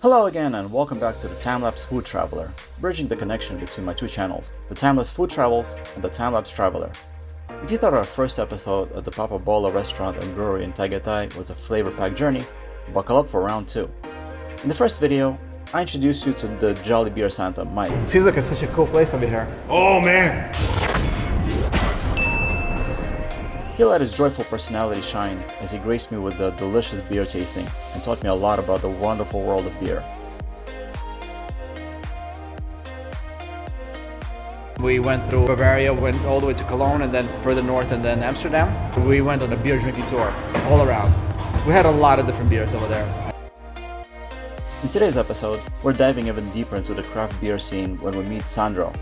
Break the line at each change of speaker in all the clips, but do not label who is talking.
Hello again and welcome back to the Time-Lapse Food Traveler, bridging the connection between my two channels, the Time-Lapse Food Travels and the Time-Lapse Traveler. If you thought our first episode at the Papa Bolo restaurant and brewery in Tagaytay was a flavor-packed journey, buckle up for round 2. In the first video, I introduced you to the Jolly Beer Santa, Mike.
It seems like it's such a cool place over here. Oh man!
He let his joyful personality shine as he graced me with the delicious beer tasting and taught me a lot about the wonderful world of beer.
We went through Bavaria, went all the way to Cologne, and then further north, and then Amsterdam. We went on a beer drinking tour all around. We had a lot of different beers over there.
In today's episode, we're diving even deeper into the craft beer scene when we meet Sandro.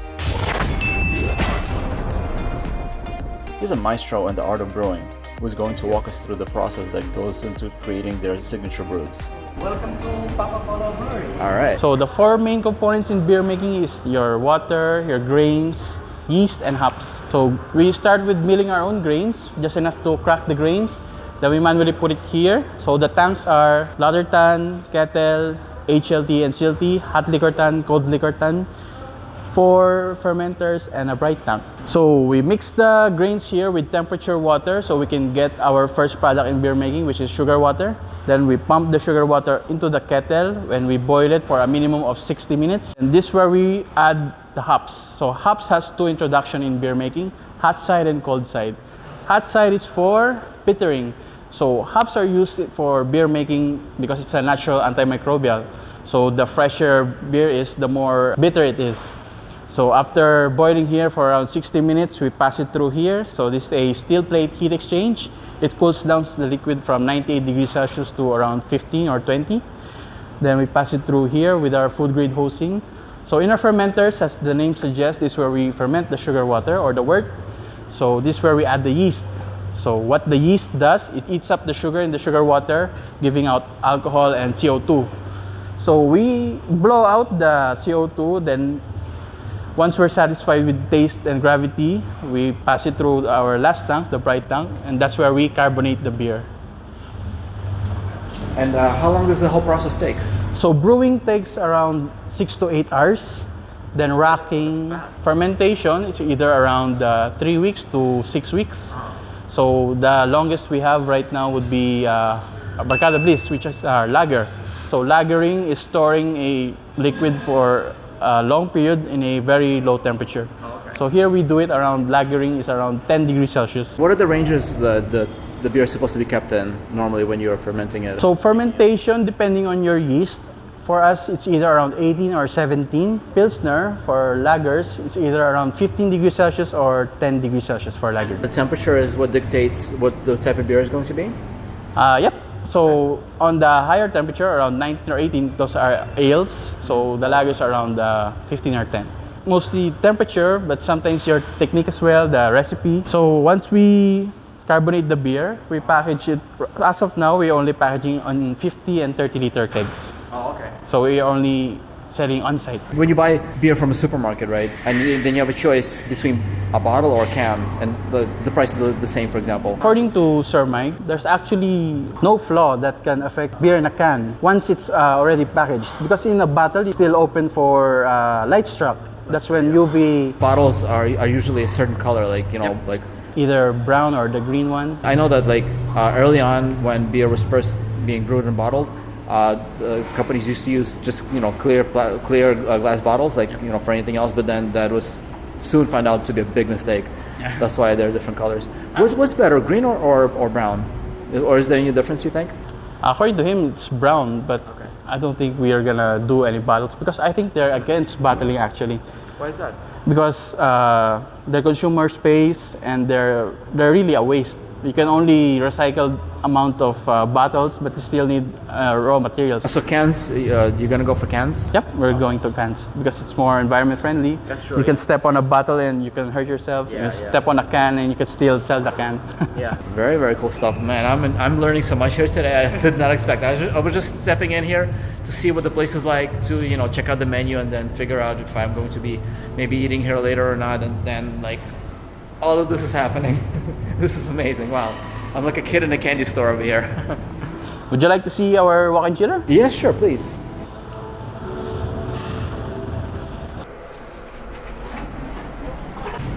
He's a maestro in the art of brewing, who's going to walk us through the process that goes into creating their signature brews.
Welcome to Papa Bolo Brewery.
Alright.
So the four main components in beer making is your water, your grains, yeast, and hops. So we start with milling our own grains, just enough to crack the grains. Then we manually put it here. So the tanks are ladder tun, kettle, HLT and CLT, hot liquor tun, cold liquor tun, 4 fermenters, and a bright tank. So we mix the grains here with temperature water so we can get our first product in beer making, which is sugar water. Then we pump the sugar water into the kettle and we boil it for a minimum of 60 minutes. And this is where we add the hops. So hops has 2 introduction in beer making, hot side and cold side. Hot side is for bittering. So hops are used for beer making because it's a natural antimicrobial. So the fresher beer is, the more bitter it is. So after boiling here for around 60 minutes, we pass it through here. So this is a steel plate heat exchange. It cools down the liquid from 98 degrees Celsius to around 15 or 20. Then we pass it through here with our food grade hosing. So in our fermenters, as the name suggests, this is where we ferment the sugar water or the wort. So this is where we add the yeast. So what the yeast does, it eats up the sugar in the sugar water, giving out alcohol and CO2. So we blow out the CO2, then once we're satisfied with taste and gravity, we pass it through our last tank, the bright tank, and that's where we carbonate the beer.
And how long does the whole process take?
So brewing takes around 6 to 8 hours. Then racking, fermentation, it's either around 3 weeks to 6 weeks. So the longest we have right now would be Barcada Bliss, which is our lager. So lagering is storing a liquid for a long period in a very low temperature.
Okay.
So here we do it around, lagering is around 10 degrees Celsius.
What are the ranges the beer is supposed to be kept in normally when you're fermenting it?
So fermentation, depending on your yeast, for us it's either around 18 or 17. Pilsner for lagers, it's either around 15 degrees Celsius or 10 degrees Celsius for lager.
The temperature is what dictates what the type of beer is going to be?
Yep. So on the higher temperature, around 19 or 18, those are ales. So the lagers are around 15 or 10. Mostly temperature, but sometimes your technique as well, the recipe. So once we carbonate the beer, we package it. As of now, we're only packaging on 50 and 30 liter kegs.
Oh, okay.
So we are only selling on site.
When you buy beer from a supermarket, right, and then you have a choice between a bottle or a can, and the price is the same, for example.
According to Sir Mike, there's actually no flaw that can affect beer in a can once it's already packaged. Because in a bottle, it's still open for light struck. That's when UV...
Bottles are usually a certain color, like, you know, like...
Either brown or the green one.
I know that, like, early on when beer was first being brewed and bottled, the companies used to use just, you know, clear glass bottles, like, you know, for anything else, but then that was soon found out to be a big mistake. Yeah. That's why they're different colors. What's better, green or brown? Or is there any difference, you think?
According to him, it's brown, but okay. I don't think we are gonna do any bottles because I think they're against bottling actually.
Why is that?
Because the consumer space and they're really a waste. You can only recycle amount of bottles, but you still need raw materials.
So cans, you're gonna go for cans?
Yep, we're going to cans because it's more environment friendly.
That's true.
You can step on a bottle and you can hurt yourself.
Yeah,
step on a can and you can still sell the can.
Yeah, very, very cool stuff, man. I'm learning so much here today. I did not expect. I was just stepping in here to see what the place is like, to, you know, check out the menu and then figure out if I'm going to be maybe eating here later or not. And then, like, all of this is happening. This is amazing. Wow, I'm like a kid in a candy store over here.
Would you like to see our walk-in chiller?
Yes, sure, please.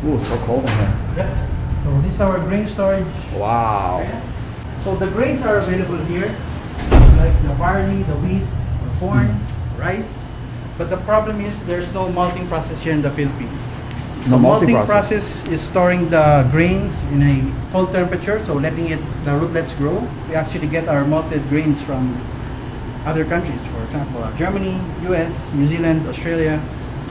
Ooh, so cold in here.
Yep. So this is our grain storage.
Wow.
area. So the grains are available here, like the barley, the wheat, the corn, rice. But the problem is there's no malting process here in the Philippines.
No
So
malting
malting
process.
process is storing the grains in a cold temperature, so letting the rootlets grow. We actually get our malted grains from other countries, for example, Germany, US, New Zealand, Australia.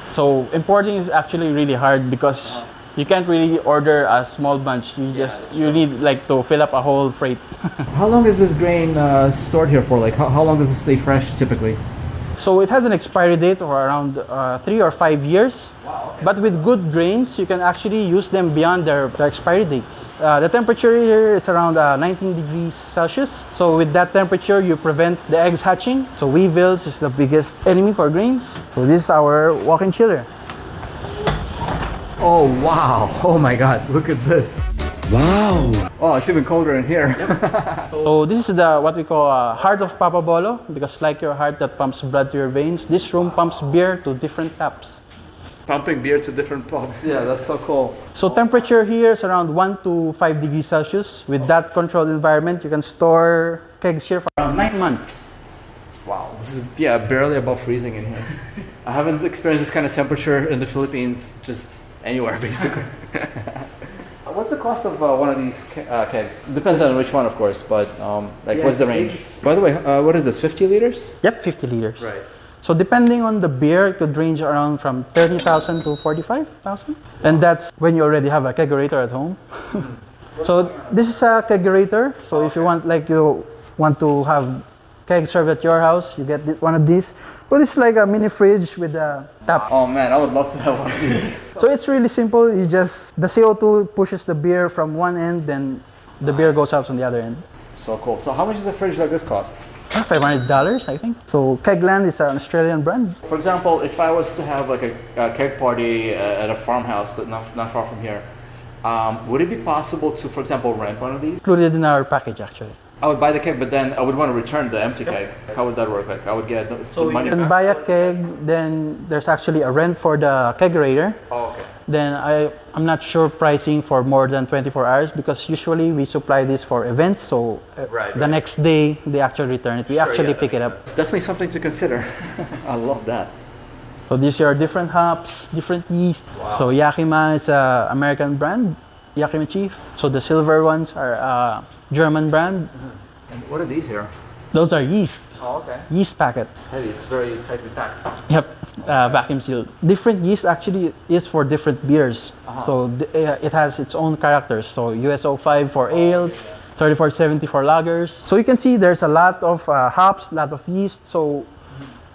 So importing is actually really hard because you can't really order a small bunch. You need like to fill up a whole freight.
How long is this grain stored here for? Like, how long does it stay fresh typically?
So it has an expiry date of around 3 or 5 years.
Wow. Okay.
But with good grains, you can actually use them beyond their expiry dates. The temperature here is around 19 degrees Celsius. So with that temperature, you prevent the eggs hatching. So weevils is the biggest enemy for grains. So this is our walk-in chiller.
Oh wow! Oh my God! Look at this. Wow! Oh, it's even colder in here.
So this is what we call heart of Papa Bolo, because like your heart that pumps blood to your veins, this room pumps beer to different taps.
Pumping beer to different pubs. Yeah, that's so cool.
So temperature here is around 1 to 5 degrees Celsius. With that controlled environment, you can store kegs here for around 9 months.
Wow, this is barely above freezing in here. I haven't experienced this kind of temperature in the Philippines, just anywhere basically. What's the cost of one of these kegs? Depends on which one, of course, but what's the range? By the way, what is this? 50 liters?
Yep, 50 liters.
Right.
So depending on the beer, it could range around from 30,000 to 45,000. And that's when you already have a kegerator at home. So this is a kegerator. So if you want to have keg served at your house, you get one of these. But it's like a mini fridge with a tap.
Oh man, I would love to have one of these.
So it's really simple. The CO2 pushes the beer from one end, then the beer goes out from the other end.
So cool. So how much does a fridge like this cost?
$500, I think. So Kegland is an Australian brand.
For example, if I was to have like a keg party at a farmhouse that not far from here, would it be possible to, for example, rent one of these?
Included in our package, actually.
I would buy the keg, but then I would want to return the empty keg. How would that work? Like I would get the money
You can
back?
buy a keg, then there's actually a rent for the kegerator.
Oh, okay.
Then I'm not sure pricing for more than 24 hours because usually we supply this for events. So the next day they actually return it. We actually pick it up.
It's definitely something to consider. I love that.
So these are different hops, different yeast.
Wow.
So Yakima is an American brand, Yakima Chief. So the silver ones are German brand.
And what are these here?
Those are yeast.
Oh, okay.
Yeast packets.
It's heavy. It's very tightly packed.
Yep, vacuum sealed. Different yeast actually is for different beers. So it has its own characters. So US-05 for ales, 3470 for lagers. So you can see there's a lot of hops, a lot of yeast. So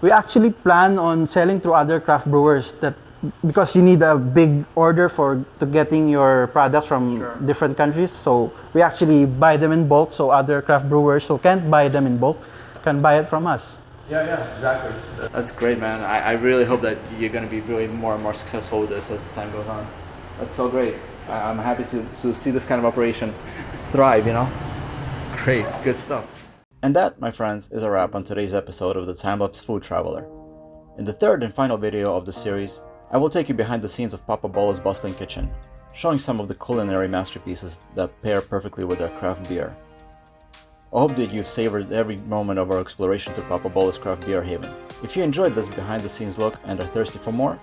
we actually plan on selling through other craft brewers because you need a big order to getting your products from different countries. So we actually buy them in bulk. So other craft brewers who can't buy them in bulk can buy it from us.
Yeah, exactly. That's great, man. I really hope that you're going to be really more and more successful with this as time goes on. That's so great. I'm happy to see this kind of operation thrive, Great, good stuff.
And that, my friends, is a wrap on today's episode of the Time-Lapse Food Traveler. In the third and final video of the series, I will take you behind the scenes of Papa Bolo's bustling kitchen, showing some of the culinary masterpieces that pair perfectly with their craft beer. I hope that you've savored every moment of our exploration through Papa Bolo's craft beer haven. If you enjoyed this behind the scenes look and are thirsty for more,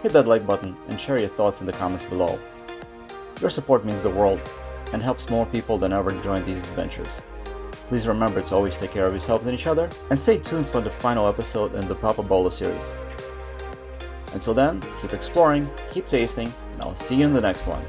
hit that like button and share your thoughts in the comments below. Your support means the world and helps more people than ever join these adventures. Please remember to always take care of yourselves and each other, and stay tuned for the final episode in the Papa Bolo series. Until then, keep exploring, keep tasting, and I'll see you in the next one.